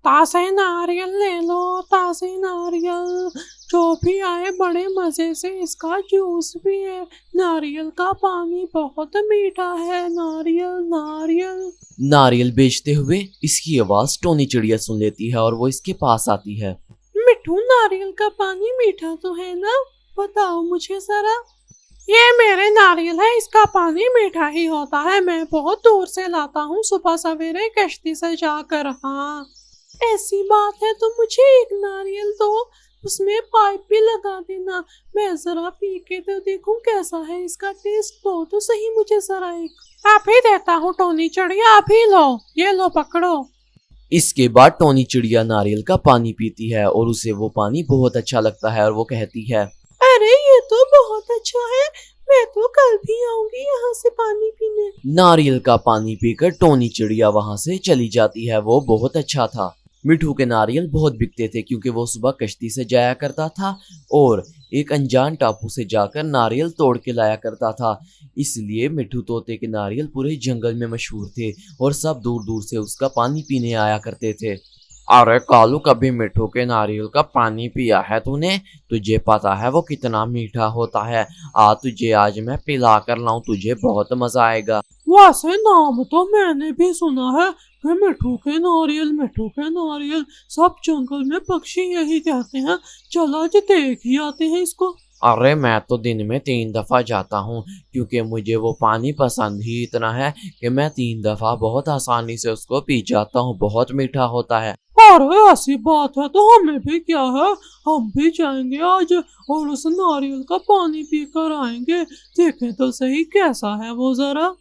ताज़े नारियल ले लो, ताज़े नारियल, जो भी आए बड़े मज़े से इसका जूस भी है, नारियल का पानी बहुत मीठा है, नारियल नारियल। नारियल बेचते हुए इसकी आवाज टोनी चिड़िया सुन लेती है और वो इसके पास आती है। मिठू, नारियल का पानी मीठा तो है ना, बताओ मुझे जरा। ये मेरे नारियल है, इसका पानी मीठा ही होता है, मैं बहुत दूर से लाता हूँ सुबह सवेरे कश्ती से जाकर। हाँ, ऐसी बात है तो मुझे एक नारियल दो, उसमें पाइप भी लगा देना, मैं जरा पी के तो देखूं कैसा है इसका टेस्ट। दो तो सही मुझे जरा एक। आप ही देता हूँ टोनी चिड़िया, आप ही लो, ये लो पकड़ो। इसके बाद टोनी चिड़िया नारियल का पानी पीती है और उसे वो पानी बहुत अच्छा लगता है और वो कहती है, अरे ये तो बहुत अच्छा है, मैं तो कल भी आऊंगी यहाँ से पानी पीने। नारियल का पानी पीकर टोनी चिड़िया वहां से चली जाती है। वो बहुत अच्छा था। मिठू के नारियल बहुत बिकते थे क्योंकि वो सुबह कश्ती से जाया करता था और एक अनजान टापू से जाकर नारियल तोड़ के लाया करता था। इसलिए मिठू तोते के नारियल पूरे जंगल में मशहूर थे और सब दूर दूर से उसका पानी पीने आया करते थे। अरे कालू, कभी मिठू के नारियल का पानी पिया है तूने? तुझे पता है वो कितना मीठा होता है। तुझे आज मैं पिला कर लाऊं, तुझे बहुत मजा आएगा। वैसे नाम तो मैंने भी सुना है कि मिठू के नारियल, मिठू के नारियल, सब जंगल में पक्षी यही कहते हैं। चलो आज देख ही आते हैं इसको। अरे मैं तो दिन में 3 दफा जाता हूँ क्योंकि मुझे वो पानी पसंद ही इतना है कि मैं 3 दफा बहुत आसानी से उसको पी जाता हूँ। बहुत मीठा होता है। अरे ऐसी बात है तो हमें भी क्या है, हम भी जाएंगे आज और उस नारियल का पानी पी कर आएंगे, देखें तो सही कैसा है वो जरा।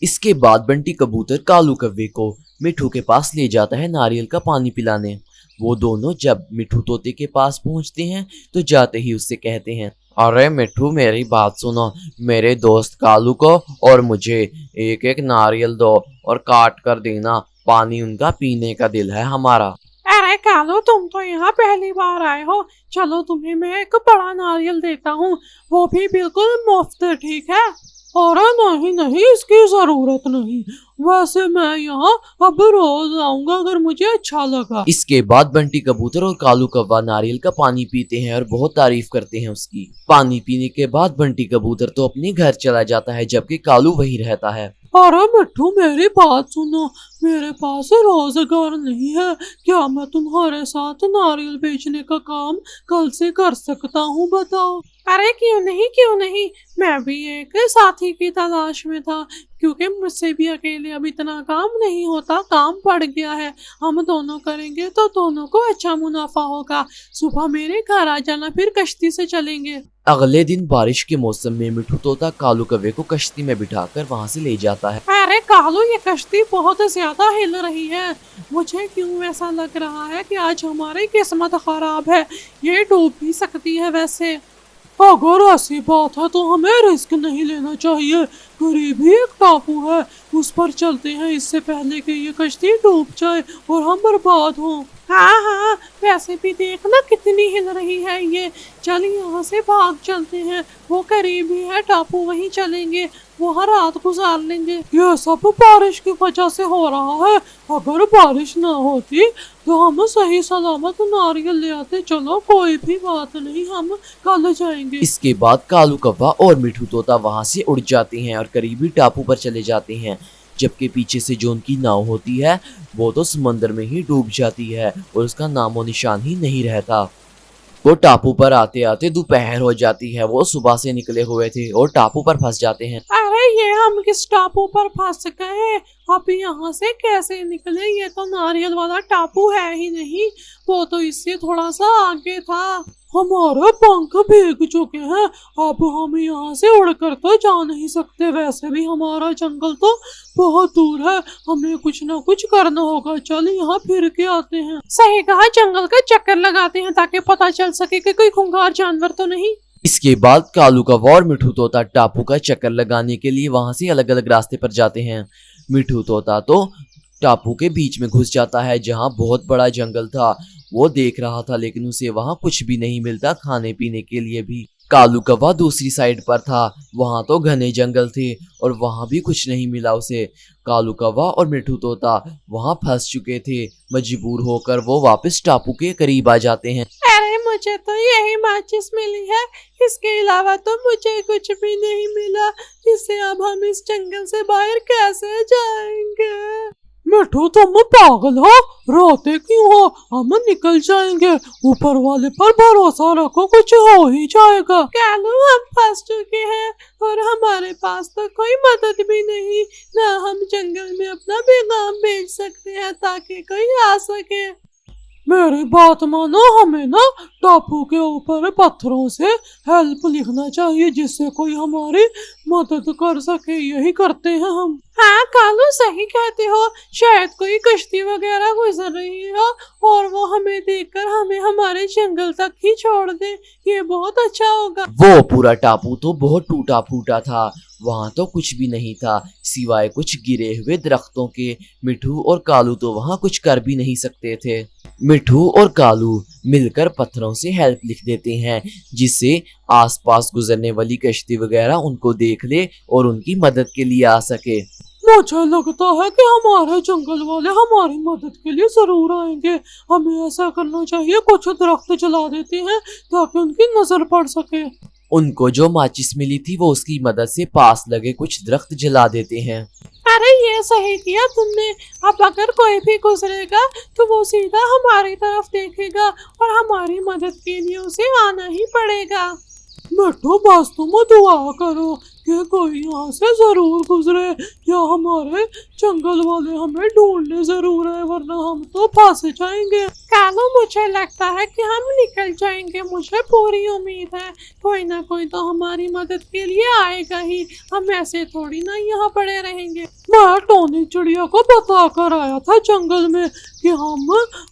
इसके बाद बंटी कबूतर कालू कव्वे को मिठू के पास ले जाता है नारियल का पानी पिलाने। वो दोनों जब मिठू तोते के पास पहुंचते हैं तो जाते ही उससे कहते हैं, अरे मिठू, मेरी बात सुनो, मेरे दोस्त कालू को और मुझे एक एक नारियल दो और काट कर देना, पानी उनका पीने का दिल है हमारा। अरे कालू, तुम तो यहाँ पहली बार आए हो, चलो तुम्हें मैं एक बड़ा नारियल देता हूँ, वो भी बिल्कुल मुफ्त, ठीक है? अरे नहीं नहीं, इसकी जरूरत नहीं, वैसे मैं यहाँ अब रोज आऊंगा अगर मुझे अच्छा लगा। इसके बाद बंटी कबूतर और कालू कौवा नारियल का पानी पीते हैं और बहुत तारीफ करते हैं उसकी। पानी पीने के बाद बंटी कबूतर तो अपने घर चला जाता है जबकि कालू वहीं रहता है। अरे मिट्ठू, मेरी बात सुनो, मेरे पास रोजगार नहीं है, क्या मैं तुम्हारे साथ नारियल बेचने का काम कल से कर सकता हूँ, बताओ? अरे क्यों नहीं, क्यों नहीं, मैं भी एक साथी की तलाश में था, क्योंकि मुझसे भी अकेले अब इतना काम नहीं होता, काम पड़ गया है, हम दोनों करेंगे तो दोनों को अच्छा मुनाफा होगा। सुबह मेरे घर आ जाना, फिर कश्ती से चलेंगे। अगले दिन बारिश के मौसम में मिठू तोता कालू कौवे को कश्ती में बिठाकर वहां से ले जाता है। अरे कालू, ये कश्ती बहुत ज्यादा हिल रही है, मुझे क्यों ऐसा लग रहा है कि आज हमारी किस्मत खराब है, ये डूब भी सकती है। वैसे अगर ऐसी बात है तो हमें रिस्क नहीं लेना चाहिए, करीब ही एक टापू है, उस पर चलते हैं इससे पहले कि ये कश्ती डूब जाए और हम बर्बाद हों। हाँ हाँ, वैसे भी देखना कितनी हिल रही है ये, चल यहाँ से भाग चलते हैं, वो करीब ही है टापू, वहीं चलेंगे, वहाँ रात गुजार लेंगे। ये सब बारिश की वजह से हो रहा है, अगर बारिश ना होती तो हम सही सलामत नारियल ले आते। चलो कोई भी बात नहीं, हम कल जाएंगे। इसके बाद कालू कौवा और मिठू तोता वहां से उड़ जाते हैं और करीबी टापू पर चले जाते हैं, जबकि पीछे से जो उनकी नाव होती है वो तो समंदर में ही डूब जाती है और उसका नामो निशान ही नहीं रहता। वो टापू पर आते आते दोपहर हो जाती है। वो सुबह से निकले हुए थे और टापू पर फंस जाते हैं। अरे ये हम किस टापू पर फंस गए, अब यहाँ से कैसे निकले? ये तो नारियल वाला टापू है ही नहीं, वो तो इससे थोड़ा सा आगे था। हमारे पंख भीग चुके हैं, अब हम यहाँ से उड़कर तो जा नहीं सकते, वैसे भी हमारा जंगल तो बहुत दूर है, हमें कुछ ना कुछ करना होगा। चल यहाँ फिर के आते हैं। सही कहा, जंगल का चक्कर लगाते हैं ताकि पता चल सके कि कोई खूंखार जानवर तो नहीं। इसके बाद कालू कौवा और मिठू तोता टापू का चक्कर लगाने के लिए वहां से अलग अलग रास्ते पर जाते हैं। मिठू तोता तो टापू के बीच में घुस जाता है जहां बहुत बड़ा जंगल था। वो देख रहा था लेकिन उसे वहां कुछ भी नहीं मिलता खाने पीने के लिए भी। कालू कौवा दूसरी साइड पर था। वहां तो घने जंगल थे और वहां भी कुछ नहीं मिला उसे। कालू कौवा और मिठू तोता वहां फंस चुके थे। मजबूर होकर वो वापस टापू के करीब आ जाते हैं। अरे मुझे तो यही माचिस मिली है, इसके अलावा तो मुझे कुछ भी नहीं मिला। इससे अब हम इस जंगल से बाहर कैसे जाएंगे? मिठू तुम पागल हो, रोते क्यों हो? हम निकल जाएंगे, ऊपर वाले पर भरोसा रखो, कुछ हो ही जाएगा। कालू हम फंस चुके हैं और हमारे पास तो कोई मदद भी नहीं, ना हम जंगल में अपना पैगाम भेज सकते हैं ताकि कोई आ सके। मेरी बात मानो, हमें ना टापू के ऊपर पत्थरों से हेल्प लिखना चाहिए जिससे कोई हमारी मदद कर सके। यही करते हैं हम। हाँ कालू सही कहते हो, शायद कोई कश्ती वगैरह गुजर रही हो और वो हमें देखकर हमें हमारे जंगल तक ही छोड़ दे, ये बहुत अच्छा होगा। वो पूरा टापू तो बहुत टूटा फूटा था। वहां तो कुछ भी नहीं था सिवाय कुछ गिरे हुए दरख्तों के। मिठू और कालू तो वहां कुछ कर भी नहीं सकते थे। मिठू और कालू मिलकर पत्थरों से हेल्प लिख देते हैं जिससे आसपास गुजरने वाली कश्ती वगैरह उनको देख ले और उनकी मदद के लिए आ सके। मुझे लगता है कि हमारे जंगल वाले हमारी मदद के लिए जरूर आएंगे। हमें ऐसा करना चाहिए, कुछ दरख्त जला देते हैं ताकि उनकी नजर पड़ सके। उनको जो माचिस मिली थी वो उसकी मदद से पास लगे कुछ दरख्त जला देते हैं। अरे ये सही किया तुमने। अब अगर कोई भी गुजरेगा तो वो सीधा हमारी तरफ देखेगा और हमारी मदद के लिए उसे आना ही पड़ेगा। मिठू बस तुम दुआ करो कि कोई यहाँ से जरूर गुजरे या हमारे जंगल वाले हमें ढूंढने जरूर आए, वरना हम तो फंस जाएंगे। कालू मुझे लगता है कि हम निकल जाएंगे, मुझे पूरी उम्मीद है कोई ना कोई तो हमारी मदद के लिए आएगा ही। हम ऐसे थोड़ी ना यहाँ पड़े रहेंगे। मैं टोनी चिड़िया को बता कर आया था जंगल में कि हम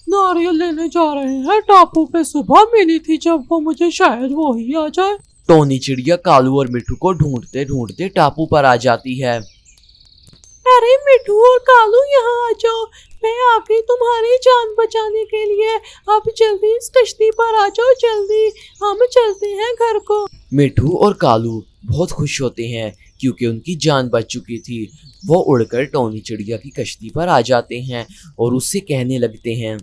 नारियल लेने जा रहे हैं। टापू पे सुबह मिली थी जब वो मुझे, शायद वो ही आ जाए। टोनी चिड़िया कालू और मिठू को ढूंढते ढूंढते टापू पर आ जाती है। अरे मिठू और कालू यहाँ आ जाओ, मैं आ गई तुम्हारी जान बचाने के लिए। अब जल्दी इस कश्ती पर आ जाओ, जल्दी हम चलते हैं घर को। मिठू और कालू बहुत खुश होते हैं क्योंकि उनकी जान बच चुकी थी। वो उड़कर टोनी चिड़िया की कश्ती पर आ जाते हैं और उससे कहने लगते हैं,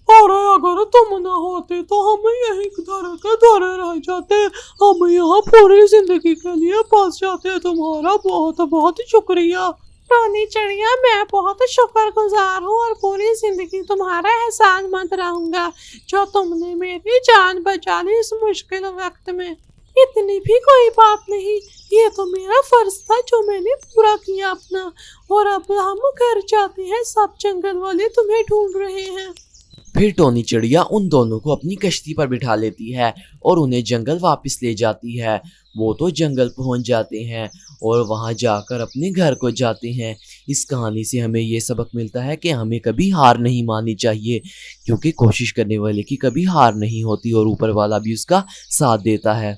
अरे अगर तुम ना होते तो हम यहीं धरे के धरे रह जाते, हम यहाँ पूरी जिंदगी के लिए फंस जाते। तुम्हारा बहुत बहुत शुक्रिया। टोनी चिड़िया मैं बहुत शुक्रगुजार हूँ और पूरी जिंदगी तुम्हारा एहसान मंद रहूंगा जो तुमने मेरी जान बचा ली इस मुश्किल वक्त में। इतनी भी कोई बात नहीं, ये तो मेरा फर्ज था जो मैंने पूरा किया अपना। और अब हम घर जाते हैं, सब जंगल वाले तुम्हें ढूंढ रहे हैं। फिर टोनी चिड़िया उन दोनों को अपनी कश्ती पर बिठा लेती है और उन्हें जंगल वापस ले जाती है। वो तो जंगल पहुंच जाते हैं और वहां जाकर अपने घर को जाते हैं। इस कहानी से हमें ये सबक मिलता है कि हमें कभी हार नहीं माननी चाहिए क्योंकि कोशिश करने वाले की कभी हार नहीं होती और ऊपर वाला भी उसका साथ देता है।